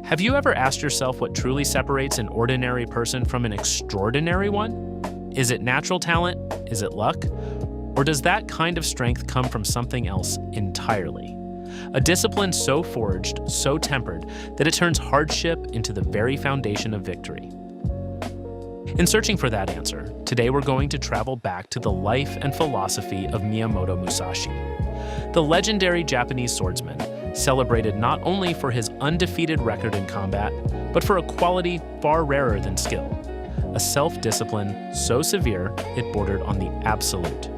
Have you ever asked yourself what truly separates an ordinary person from an extraordinary one? Is it natural talent? Is it luck? Or does that kind of strength come from something else entirely? A discipline so forged, so tempered, that it turns hardship into the very foundation of victory. In searching for that answer, today we're going to travel back to the life and philosophy of Miyamoto Musashi. The legendary Japanese swordsman, celebrated not only for his undefeated record in combat, but for a quality far rarer than skill, a self-discipline so severe it bordered on the absolute.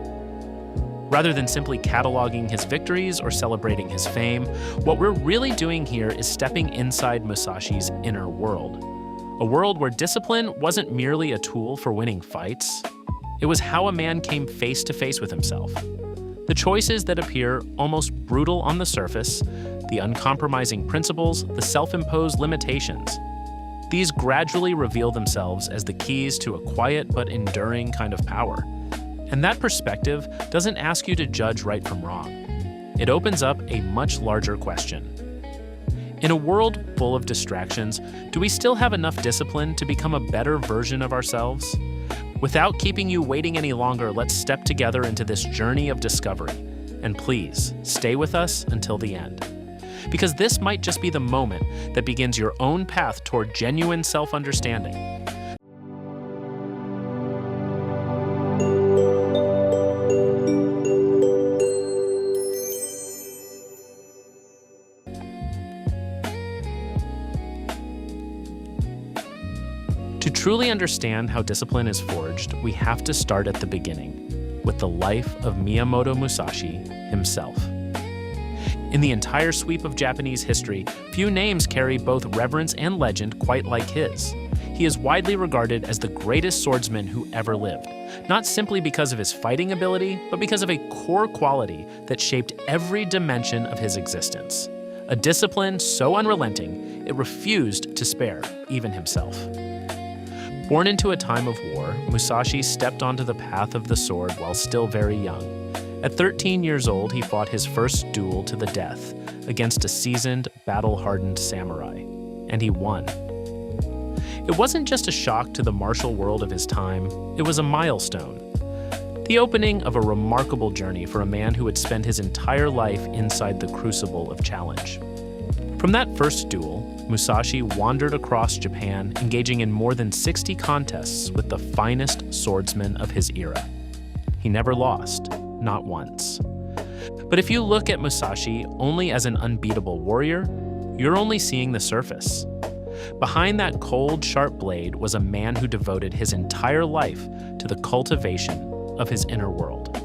Rather than simply cataloging his victories or celebrating his fame, what we're really doing here is stepping inside Musashi's inner world. A world where discipline wasn't merely a tool for winning fights. It was how a man came face to face with himself. The choices that appear almost brutal on the surface, the uncompromising principles, the self-imposed limitations. These gradually reveal themselves as the keys to a quiet but enduring kind of power. And that perspective doesn't ask you to judge right from wrong. It opens up a much larger question. In a world full of distractions, do we still have enough discipline to become a better version of ourselves? Without keeping you waiting any longer, let's step together into this journey of discovery. And please, stay with us until the end. Because this might just be the moment that begins your own path toward genuine self-understanding. To truly understand how discipline is forged, we have to start at the beginning, with the life of Miyamoto Musashi himself. In the entire sweep of Japanese history, few names carry both reverence and legend quite like his. He is widely regarded as the greatest swordsman who ever lived, not simply because of his fighting ability, but because of a core quality that shaped every dimension of his existence. A discipline so unrelenting, it refused to spare even himself. Born into a time of war, Musashi stepped onto the path of the sword while still very young. At 13 years old, he fought his first duel to the death against a seasoned, battle-hardened samurai, and he won. It wasn't just a shock to the martial world of his time, it was a milestone. The opening of a remarkable journey for a man who had spent his entire life inside the crucible of challenge. From that first duel, Musashi wandered across Japan, engaging in more than 60 contests with the finest swordsmen of his era. He never lost, not once. But if you look at Musashi only as an unbeatable warrior, you're only seeing the surface. Behind that cold, sharp blade was a man who devoted his entire life to the cultivation of his inner world.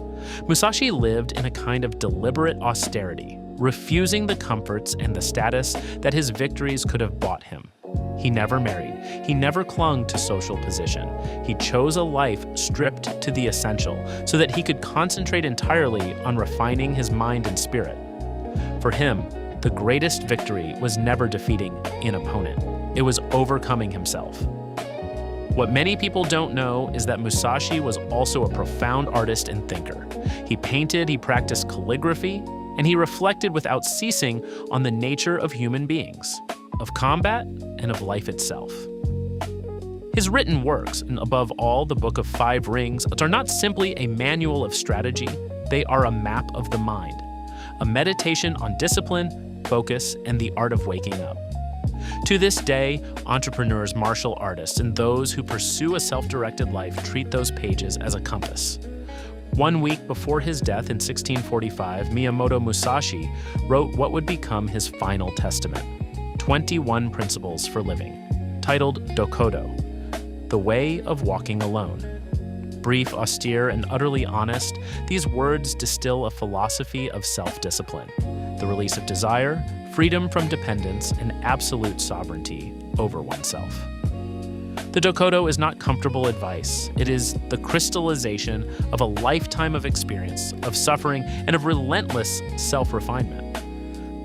Musashi lived in a kind of deliberate austerity, refusing the comforts and the status that his victories could have bought him. He never married. He never clung to social position. He chose a life stripped to the essential so that he could concentrate entirely on refining his mind and spirit. For him, the greatest victory was never defeating an opponent. It was overcoming himself. What many people don't know is that Musashi was also a profound artist and thinker. He painted, he practiced calligraphy, and he reflected without ceasing on the nature of human beings, of combat, and of life itself. His written works, and above all the Book of Five Rings, are not simply a manual of strategy, they are a map of the mind, a meditation on discipline, focus, and the art of waking up. To this day, entrepreneurs, martial artists, and those who pursue a self-directed life treat those pages as a compass. 1 week before his death in 1645, Miyamoto Musashi wrote what would become his final testament, 21 Principles for Living, titled Dokkodo, The Way of Walking Alone. Brief, austere, and utterly honest, these words distill a philosophy of self-discipline, the release of desire, freedom from dependence, and absolute sovereignty over oneself. The Dokkodo is not comfortable advice. It is the crystallization of a lifetime of experience, of suffering, and of relentless self-refinement.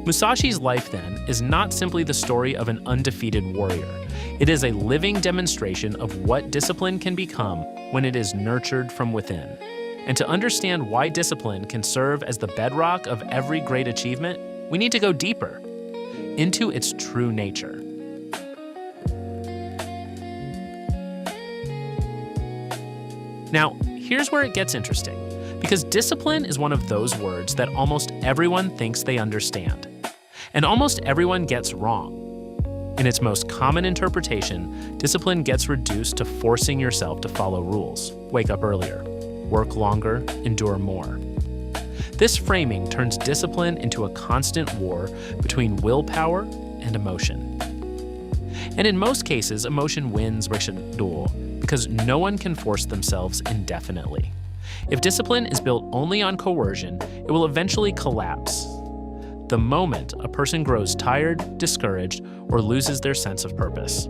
Musashi's life, then, is not simply the story of an undefeated warrior. It is a living demonstration of what discipline can become when it is nurtured from within. And to understand why discipline can serve as the bedrock of every great achievement, we need to go deeper into its true nature. Now, here's where it gets interesting, because discipline is one of those words that almost everyone thinks they understand, and almost everyone gets wrong. In its most common interpretation, discipline gets reduced to forcing yourself to follow rules, wake up earlier, work longer, endure more. This framing turns discipline into a constant war between willpower and emotion. And in most cases, emotion wins Bushido because no one can force themselves indefinitely. If discipline is built only on coercion, it will eventually collapse the moment a person grows tired, discouraged, or loses their sense of purpose.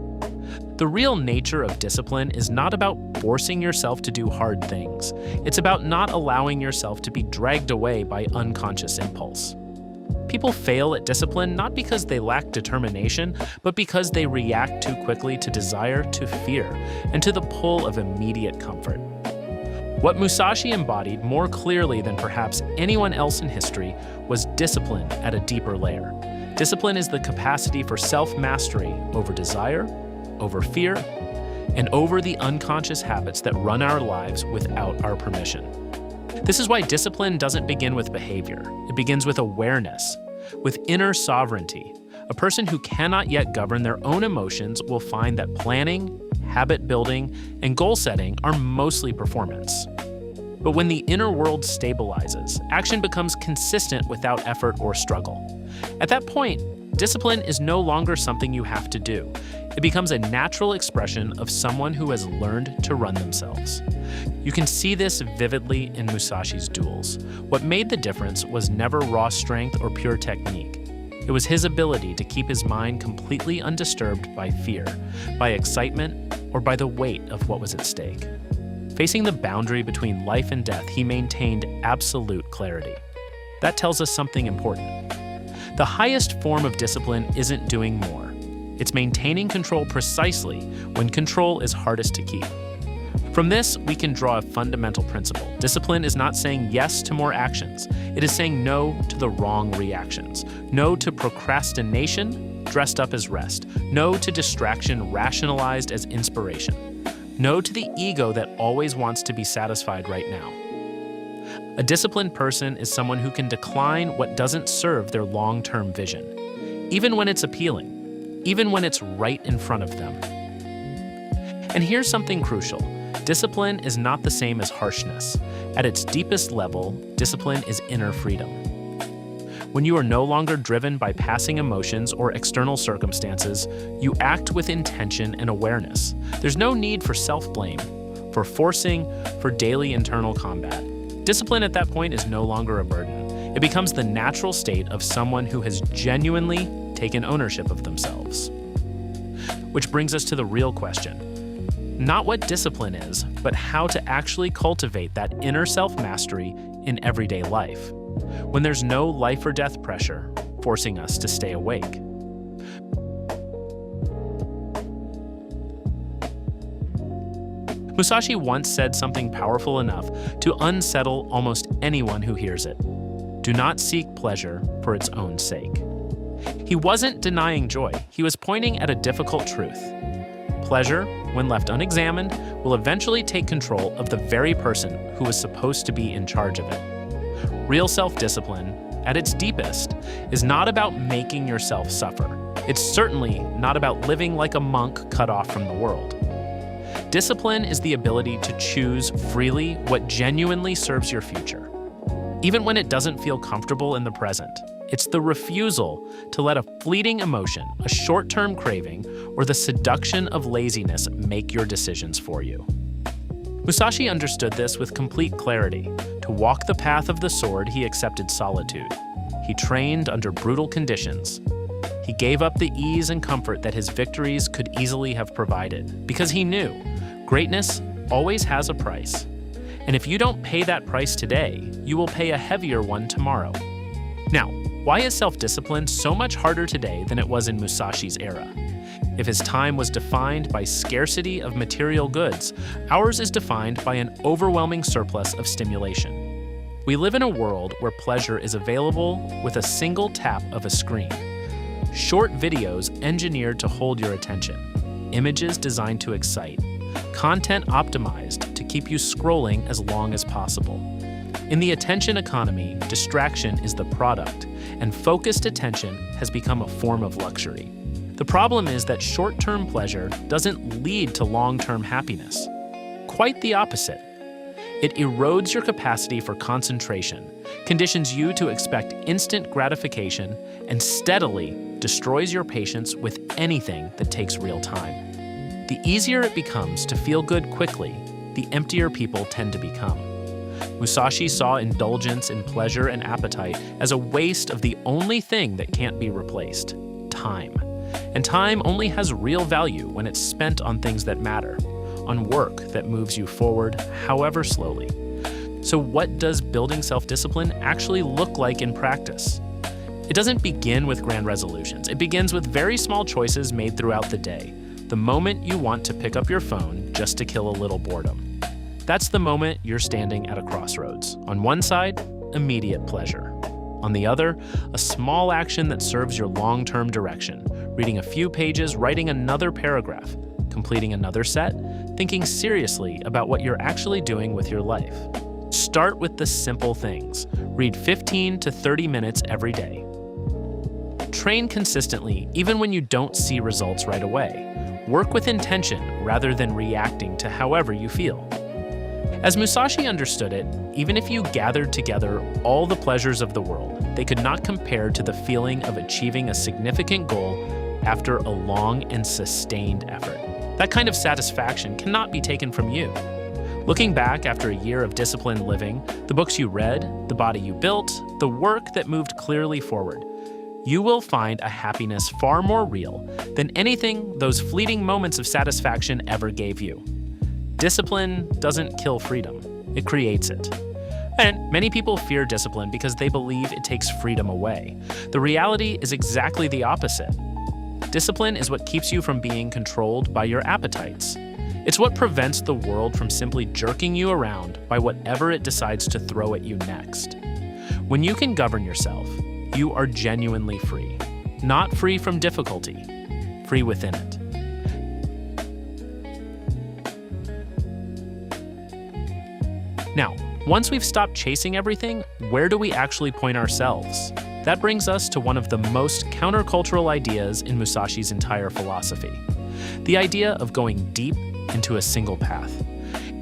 The real nature of discipline is not about forcing yourself to do hard things. It's about not allowing yourself to be dragged away by unconscious impulse. People fail at discipline not because they lack determination, but because they react too quickly to desire, to fear, and to the pull of immediate comfort. What Musashi embodied more clearly than perhaps anyone else in history was discipline at a deeper layer. Discipline is the capacity for self-mastery over desire, over fear, and over the unconscious habits that run our lives without our permission. This is why discipline doesn't begin with behavior. It begins with awareness, with inner sovereignty. A person who cannot yet govern their own emotions will find that planning, habit building, and goal setting are mostly performance. But when the inner world stabilizes, action becomes consistent without effort or struggle. At that point, discipline is no longer something you have to do. It becomes a natural expression of someone who has learned to run themselves. You can see this vividly in Musashi's duels. What made the difference was never raw strength or pure technique. It was his ability to keep his mind completely undisturbed by fear, by excitement, or by the weight of what was at stake. Facing the boundary between life and death, he maintained absolute clarity. That tells us something important. The highest form of discipline isn't doing more. It's maintaining control precisely when control is hardest to keep. From this, we can draw a fundamental principle. Discipline is not saying yes to more actions. It is saying no to the wrong reactions. No to procrastination dressed up as rest. No to distraction rationalized as inspiration. No to the ego that always wants to be satisfied right now. A disciplined person is someone who can decline what doesn't serve their long-term vision, even when it's appealing, even when it's right in front of them. And here's something crucial. Discipline is not the same as harshness. At its deepest level, discipline is inner freedom. When you are no longer driven by passing emotions or external circumstances, you act with intention and awareness. There's no need for self-blame, for forcing, for daily internal combat. Discipline at that point is no longer a burden. It becomes the natural state of someone who has genuinely taken ownership of themselves. Which brings us to the real question. Not what discipline is, but how to actually cultivate that inner self-mastery in everyday life, when there's no life or death pressure forcing us to stay awake. Musashi once said something powerful enough to unsettle almost anyone who hears it. Do not seek pleasure for its own sake. He wasn't denying joy. He was pointing at a difficult truth. Pleasure, when left unexamined, will eventually take control of the very person who was supposed to be in charge of it. Real self-discipline, at its deepest, is not about making yourself suffer. It's certainly not about living like a monk cut off from the world. Discipline is the ability to choose freely what genuinely serves your future, even when it doesn't feel comfortable in the present. It's the refusal to let a fleeting emotion, a short-term craving, or the seduction of laziness make your decisions for you. Musashi understood this with complete clarity. To walk the path of the sword, he accepted solitude. He trained under brutal conditions. He gave up the ease and comfort that his victories could easily have provided, because he knew greatness always has a price. And if you don't pay that price today, you will pay a heavier one tomorrow. Now, why is self-discipline so much harder today than it was in Musashi's era? If his time was defined by scarcity of material goods, ours is defined by an overwhelming surplus of stimulation. We live in a world where pleasure is available with a single tap of a screen. Short videos engineered to hold your attention, images designed to excite, content optimized to keep you scrolling as long as possible. In the attention economy, distraction is the product, and focused attention has become a form of luxury. The problem is that short-term pleasure doesn't lead to long-term happiness. Quite the opposite. It erodes your capacity for concentration, conditions you to expect instant gratification, and steadily destroys your patience with anything that takes real time. The easier it becomes to feel good quickly, the emptier people tend to become. Musashi saw indulgence in pleasure and appetite as a waste of the only thing that can't be replaced: time. And time only has real value when it's spent on things that matter, on work that moves you forward, however slowly. So what does building self-discipline actually look like in practice? It doesn't begin with grand resolutions. It begins with very small choices made throughout the day. The moment you want to pick up your phone just to kill a little boredom. That's the moment you're standing at a crossroads. On one side, immediate pleasure. On the other, a small action that serves your long-term direction. Reading a few pages, writing another paragraph, completing another set, thinking seriously about what you're actually doing with your life. Start with the simple things. Read 15 to 30 minutes every day. Train consistently, even when you don't see results right away. Work with intention rather than reacting to however you feel. As Musashi understood it, even if you gathered together all the pleasures of the world, they could not compare to the feeling of achieving a significant goal after a long and sustained effort. That kind of satisfaction cannot be taken from you. Looking back after a year of disciplined living, the books you read, the body you built, the work that moved clearly forward, you will find a happiness far more real than anything those fleeting moments of satisfaction ever gave you. Discipline doesn't kill freedom, it creates it. And many people fear discipline because they believe it takes freedom away. The reality is exactly the opposite. Discipline is what keeps you from being controlled by your appetites. It's what prevents the world from simply jerking you around by whatever it decides to throw at you next. When you can govern yourself, you are genuinely free. Not free from difficulty, free within it. Now, once we've stopped chasing everything, where do we actually point ourselves? That brings us to one of the most countercultural ideas in Musashi's entire philosophy. The idea of going deep into a single path.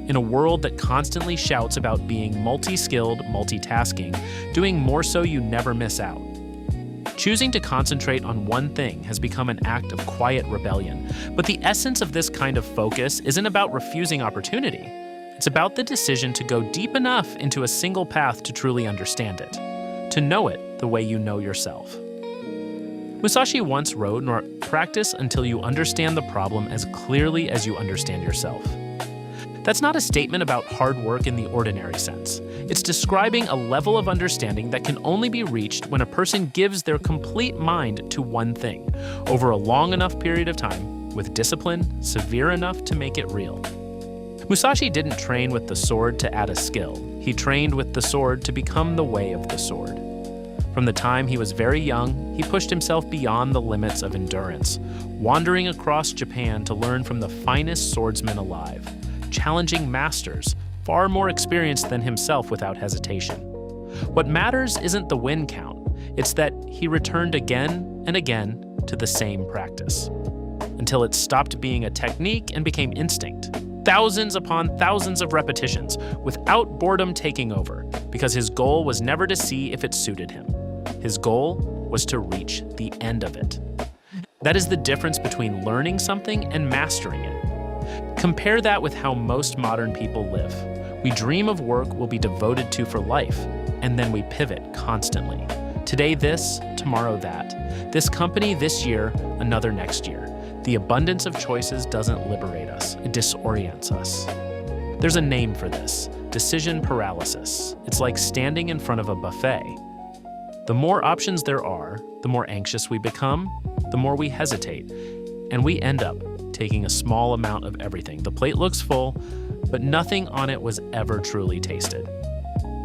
In a world that constantly shouts about being multi-skilled, multitasking, doing more so you never miss out. Choosing to concentrate on one thing has become an act of quiet rebellion, but the essence of this kind of focus isn't about refusing opportunity. It's about the decision to go deep enough into a single path to truly understand it, to know it the way you know yourself. Musashi once wrote, "Practice until you understand the problem as clearly as you understand yourself." That's not a statement about hard work in the ordinary sense. It's describing a level of understanding that can only be reached when a person gives their complete mind to one thing, over a long enough period of time, with discipline severe enough to make it real. Musashi didn't train with the sword to add a skill. He trained with the sword to become the way of the sword. From the time he was very young, he pushed himself beyond the limits of endurance, wandering across Japan to learn from the finest swordsmen alive, challenging masters far more experienced than himself without hesitation. What matters isn't the win count, it's that he returned again and again to the same practice, until it stopped being a technique and became instinct. Thousands upon thousands of repetitions, without boredom taking over, because his goal was never to see if it suited him. His goal was to reach the end of it. That is the difference between learning something and mastering it. Compare that with how most modern people live. We dream of work we'll be devoted to for life, and then we pivot constantly. Today this, tomorrow that. This company this year, another next year. The abundance of choices doesn't liberate us, it disorients us. There's a name for this: decision paralysis. It's like standing in front of a buffet. The more options there are, the more anxious we become, the more we hesitate, and we end up taking a small amount of everything. The plate looks full, but nothing on it was ever truly tasted.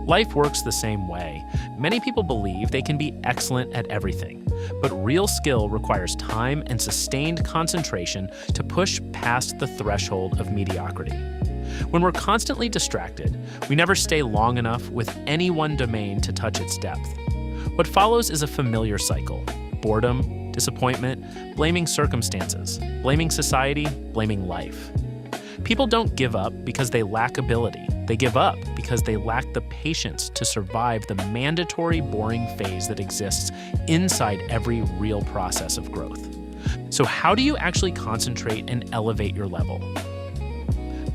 Life works the same way. Many people believe they can be excellent at everything, but real skill requires time and sustained concentration to push past the threshold of mediocrity. When we're constantly distracted, we never stay long enough with any one domain to touch its depth. What follows is a familiar cycle: boredom, disappointment, blaming circumstances, blaming society, blaming life. People don't give up because they lack ability. They give up because they lack the patience to survive the mandatory boring phase that exists inside every real process of growth. So how do you actually concentrate and elevate your level?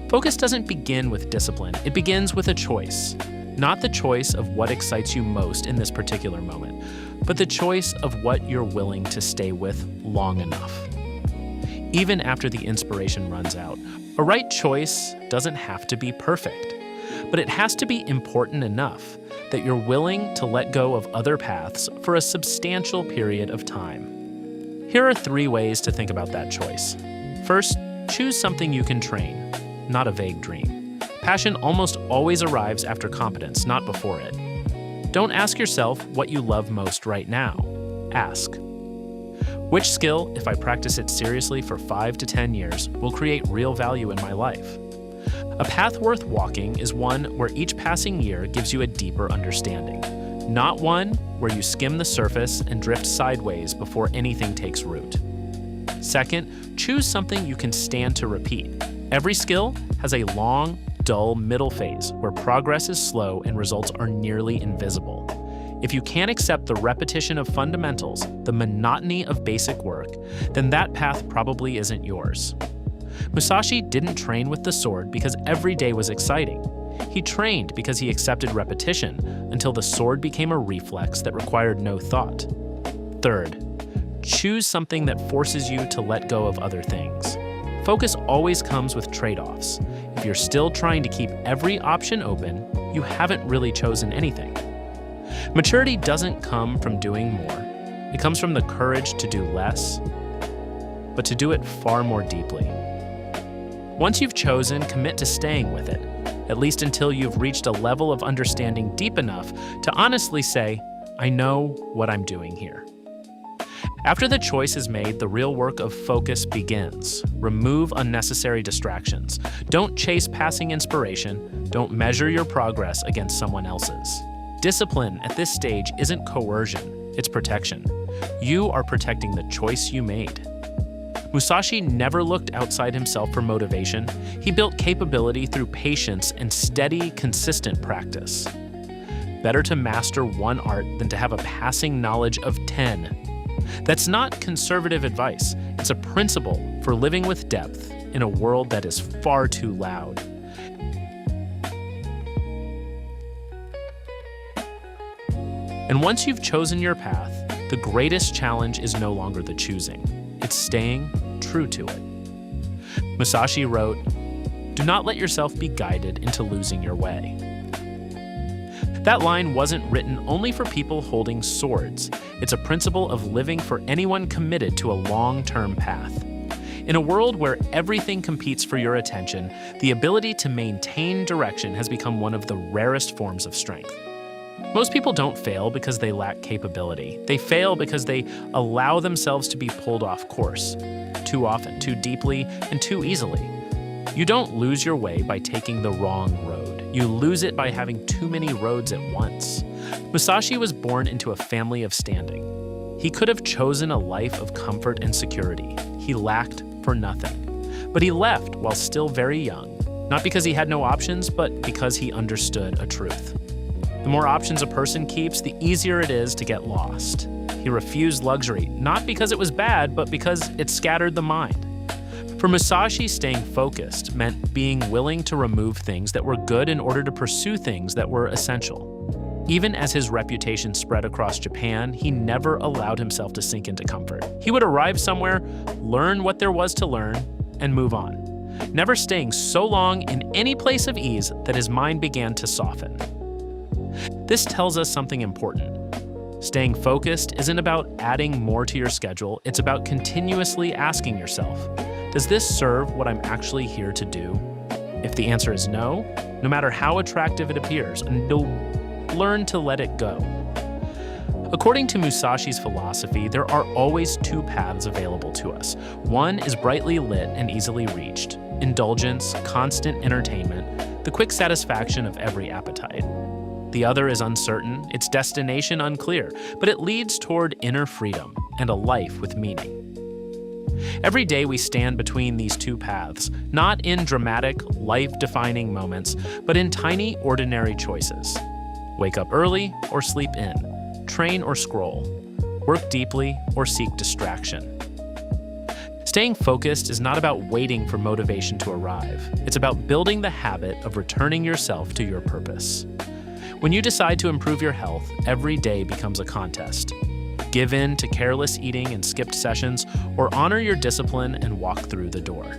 Focus doesn't begin with discipline. It begins with a choice. Not the choice of what excites you most in this particular moment, but the choice of what you're willing to stay with long enough. Even after the inspiration runs out, a right choice doesn't have to be perfect, but it has to be important enough that you're willing to let go of other paths for a substantial period of time. Here are 3 ways to think about that choice. First, choose something you can train, not a vague dream. Passion almost always arrives after competence, not before it. Don't ask yourself what you love most right now. Ask, which skill, if I practice it seriously for 5 to 10 years, will create real value in my life? A path worth walking is one where each passing year gives you a deeper understanding, not one where you skim the surface and drift sideways before anything takes root. Second, choose something you can stand to repeat. Every skill has a long, dull middle phase where progress is slow and results are nearly invisible. If you can't accept the repetition of fundamentals, the monotony of basic work, then that path probably isn't yours. Musashi didn't train with the sword because every day was exciting. He trained because he accepted repetition until the sword became a reflex that required no thought. Third, choose something that forces you to let go of other things. Focus always comes with trade-offs. If you're still trying to keep every option open, you haven't really chosen anything. Maturity doesn't come from doing more. It comes from the courage to do less, but to do it far more deeply. Once you've chosen, commit to staying with it, at least until you've reached a level of understanding deep enough to honestly say, I know what I'm doing here. After the choice is made, the real work of focus begins. Remove unnecessary distractions. Don't chase passing inspiration. Don't measure your progress against someone else's. Discipline at this stage isn't coercion, it's protection. You are protecting the choice you made. Musashi never looked outside himself for motivation. He built capability through patience and steady, consistent practice. Better to master one art than to have a passing knowledge of 10. That's not conservative advice. It's a principle for living with depth in a world that is far too loud. And once you've chosen your path, the greatest challenge is no longer the choosing. It's staying true to it. Musashi wrote, "Do not let yourself be guided into losing your way." That line wasn't written only for people holding swords. It's a principle of living for anyone committed to a long-term path. In a world where everything competes for your attention, the ability to maintain direction has become one of the rarest forms of strength. Most people don't fail because they lack capability. They fail because they allow themselves to be pulled off course, too often, too deeply, and too easily. You don't lose your way by taking the wrong road. You lose it by having too many roads at once. Musashi was born into a family of standing. He could have chosen a life of comfort and security. He lacked for nothing. But he left while still very young, not because he had no options, but because he understood a truth. The more options a person keeps, the easier it is to get lost. He refused luxury, not because it was bad, but because it scattered the mind. For Musashi, staying focused meant being willing to remove things that were good in order to pursue things that were essential. Even as his reputation spread across Japan, he never allowed himself to sink into comfort. He would arrive somewhere, learn what there was to learn, and move on, never staying so long in any place of ease that his mind began to soften. This tells us something important. Staying focused isn't about adding more to your schedule, it's about continuously asking yourself, does this serve what I'm actually here to do? If the answer is no, no matter how attractive it appears, you'll learn to let it go. According to Musashi's philosophy, there are always two paths available to us. One is brightly lit and easily reached: indulgence, constant entertainment, the quick satisfaction of every appetite. The other is uncertain, its destination unclear, but it leads toward inner freedom and a life with meaning. Every day we stand between these two paths, not in dramatic, life-defining moments, but in tiny, ordinary choices. Wake up early or sleep in, train or scroll, work deeply or seek distraction. Staying focused is not about waiting for motivation to arrive. It's about building the habit of returning yourself to your purpose. When you decide to improve your health, every day becomes a contest. Give in to careless eating and skipped sessions, or honor your discipline and walk through the door.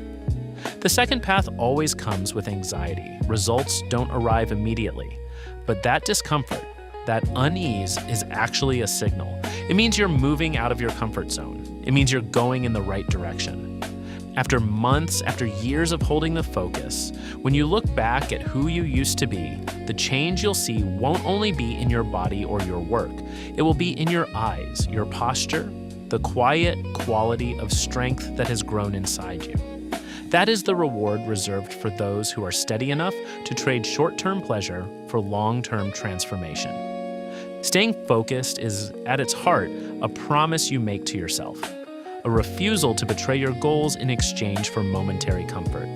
The second path always comes with anxiety. Results don't arrive immediately. But that discomfort, that unease, is actually a signal. It means you're moving out of your comfort zone. It means you're going in the right direction. After months, after years of holding the focus, when you look back at who you used to be, the change you'll see won't only be in your body or your work. It will be in your eyes, your posture, the quiet quality of strength that has grown inside you. That is the reward reserved for those who are steady enough to trade short-term pleasure for long-term transformation. Staying focused is, at its heart, a promise you make to yourself, a refusal to betray your goals in exchange for momentary comfort.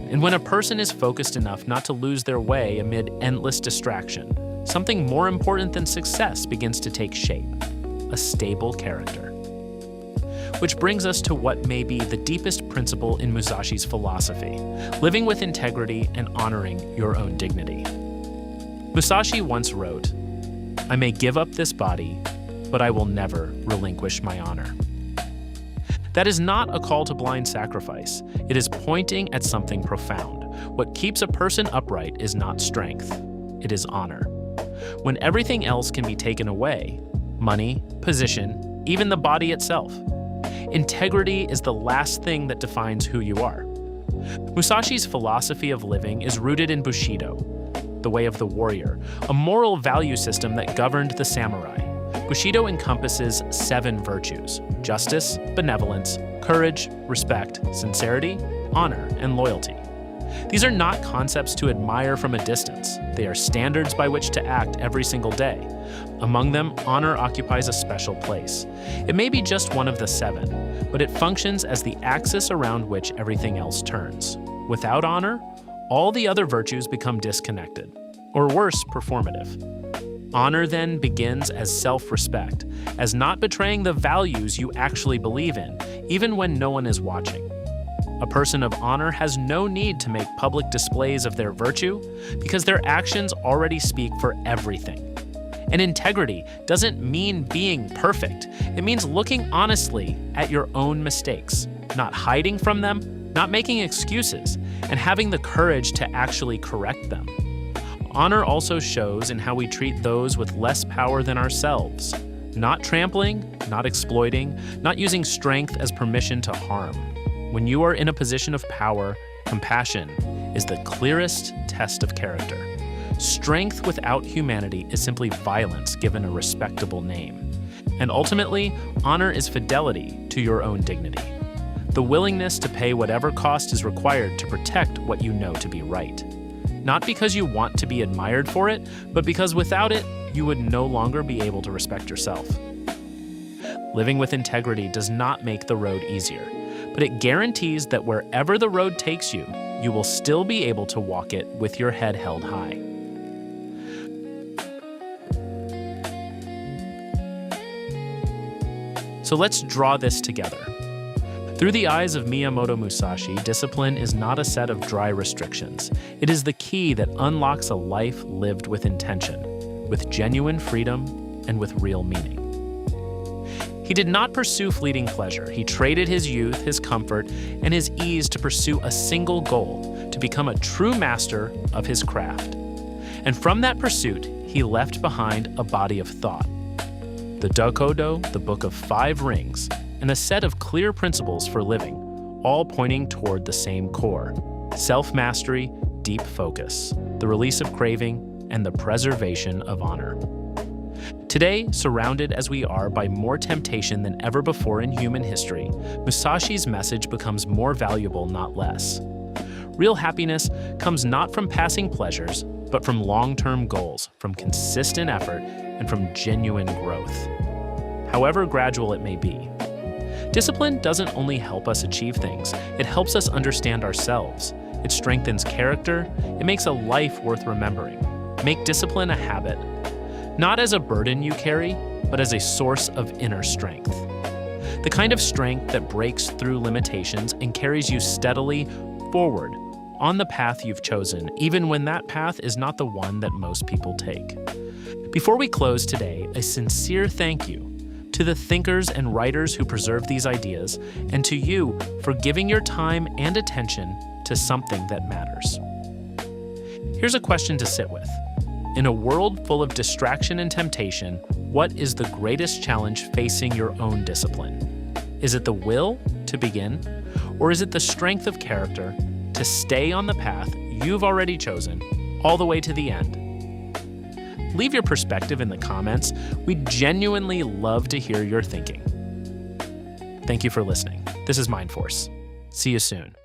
And when a person is focused enough not to lose their way amid endless distraction, something more important than success begins to take shape: a stable character. Which brings us to what may be the deepest principle in Musashi's philosophy: living with integrity and honoring your own dignity. Musashi once wrote, "I may give up this body, but I will never relinquish my honor." That is not a call to blind sacrifice. It is pointing at something profound. What keeps a person upright is not strength, it is honor. When everything else can be taken away, money, position, even the body itself, integrity is the last thing that defines who you are. Musashi's philosophy of living is rooted in Bushido, the way of the warrior, a moral value system that governed the samurai. Bushido encompasses 7 virtues: justice, benevolence, courage, respect, sincerity, honor, and loyalty. These are not concepts to admire from a distance. They are standards by which to act every single day. Among them, honor occupies a special place. It may be just one of the 7, but it functions as the axis around which everything else turns. Without honor, all the other virtues become disconnected, or worse, performative. Honor then begins as self-respect, as not betraying the values you actually believe in, even when no one is watching. A person of honor has no need to make public displays of their virtue because their actions already speak for everything. And integrity doesn't mean being perfect. It means looking honestly at your own mistakes, not hiding from them, not making excuses, and having the courage to actually correct them. Honor also shows in how we treat those with less power than ourselves, not trampling, not exploiting, not using strength as permission to harm. When you are in a position of power, compassion is the clearest test of character. Strength without humanity is simply violence given a respectable name. And ultimately, honor is fidelity to your own dignity. The willingness to pay whatever cost is required to protect what you know to be right. Not because you want to be admired for it, but because without it, you would no longer be able to respect yourself. Living with integrity does not make the road easier, but it guarantees that wherever the road takes you, you will still be able to walk it with your head held high. So let's draw this together. Through the eyes of Miyamoto Musashi, discipline is not a set of dry restrictions. It is the key that unlocks a life lived with intention, with genuine freedom, and with real meaning. He did not pursue fleeting pleasure. He traded his youth, his comfort, and his ease to pursue a single goal: to become a true master of his craft. And from that pursuit, he left behind a body of thought. The Dokkodo, the Book of 5 Rings, and a set of clear principles for living, all pointing toward the same core: self-mastery, deep focus, the release of craving, and the preservation of honor. Today, surrounded as we are by more temptation than ever before in human history, Musashi's message becomes more valuable, not less. Real happiness comes not from passing pleasures, but from long-term goals, from consistent effort, and from genuine growth, however gradual it may be. Discipline doesn't only help us achieve things, it helps us understand ourselves. It strengthens character, it makes a life worth remembering. Make discipline a habit, not as a burden you carry, but as a source of inner strength. The kind of strength that breaks through limitations and carries you steadily forward on the path you've chosen, even when that path is not the one that most people take. Before we close today, a sincere thank you to the thinkers and writers who preserved these ideas, and to you for giving your time and attention to something that matters. Here's a question to sit with. In a world full of distraction and temptation, what is the greatest challenge facing your own discipline? Is it the will to begin, or is it the strength of character to stay on the path you've already chosen all the way to the end? Leave your perspective in the comments. We'd genuinely love to hear your thinking. Thank you for listening. This is MindForce. See you soon.